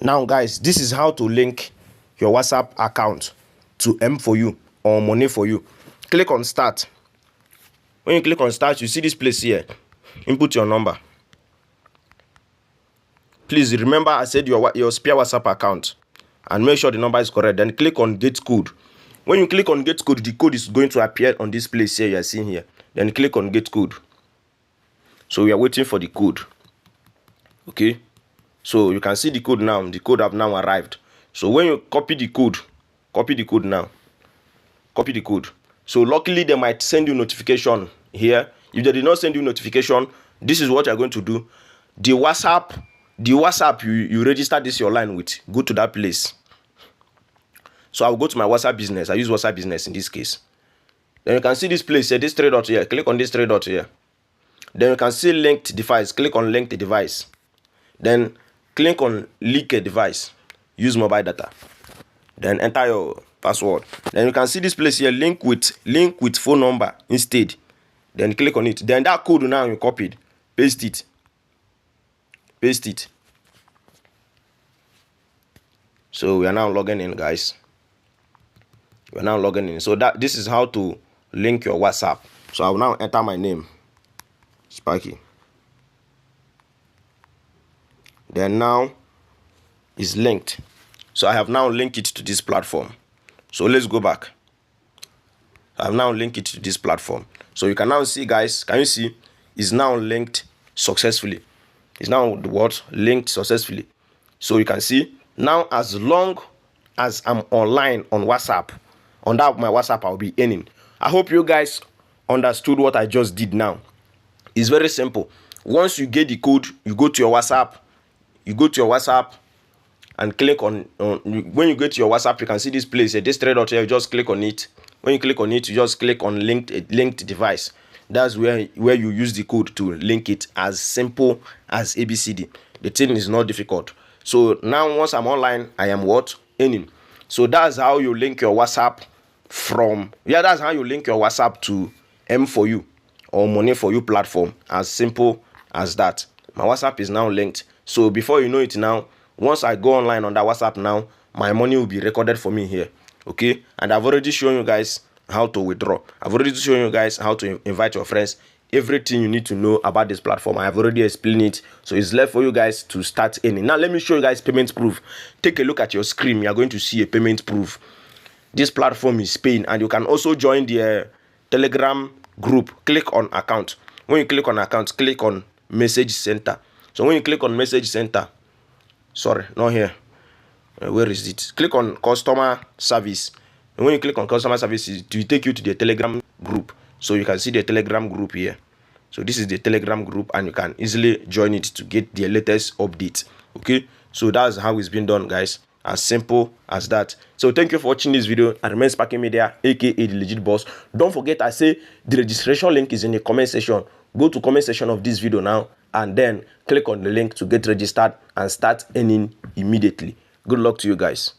Now guys, this is how to link your WhatsApp account to M4U or Money4U. Click on start. When you click on start, you see this place here. Input your number. Please remember I said your spare WhatsApp account and make sure the number is correct. Then click on get code. When you click on get code, the code is going to appear on this place here you are seeing here. Then click on get code. So we are waiting for the code. Okay. So you can see the code now. The code have now arrived. So when you copy the code now. Copy the code. So luckily they might send you notification here. If they did not send you notification, this is what you're going to do. The WhatsApp you register this your line with, go to that place. So I'll go to my WhatsApp business. I use WhatsApp business in this case. Then you can see this place here, this three dot here. Click on this three dot here. Then you can see linked device. Click on linked device. Then click on link a device. Use mobile data. Then enter your password. Then you can see this place here, link with phone number instead. Then click on it. Then that code now you copied, paste it. So we are now logging in, guys. We are now logging in. So this is how to link your WhatsApp. So I will now enter my name, Sparky. Then now is linked. So I have now linked it to this platform. So let's go back. I have now linked it to this platform. So you can now see, guys, can you see? It's now linked successfully. It's now what? Linked successfully. So you can see now, as long as I'm online on WhatsApp, on that my WhatsApp, I'll be earning. I hope you guys understood what I just did now. It's very simple. Once you get the code, you go to your WhatsApp. You go to your WhatsApp and click on when you get to your WhatsApp, you can see this place here, this three dot here. You just click on it. When you click on it, you just click on linked device. That's where you use the code to link it. As simple as ABCD. The thing is not difficult. So now once I'm online, I am what? Earning. So that's how you link your WhatsApp that's how you link your WhatsApp to M4U or Money4U platform. As simple as that. My WhatsApp is now linked. So before you know it now, once I go online on that WhatsApp now, my money will be recorded for me here. Okay? And I've already shown you guys how to withdraw. I've already shown you guys how to invite your friends. Everything you need to know about this platform, I have already explained it. So it's left for you guys to start earning. Now let me show you guys payment proof. Take a look at your screen. You are going to see a payment proof. This platform is paying, and you can also join the Telegram group. Click on account. When you click on account, click on message center. So when you click on message center, sorry, not here. Where is it? Click on customer service. And when you click on customer service, it will take you to the Telegram group. So you can see the Telegram group here. So this is the Telegram group, and you can easily join it to get the latest updates. Okay, so that's how it's been done, guys. As simple as that. So thank you for watching this video. I remain Sparky Media, aka the legit boss. Don't forget, I say the registration link is in the comment section. Go to comment section of this video now, and then click on the link to get registered and start earning immediately. Good luck to you guys.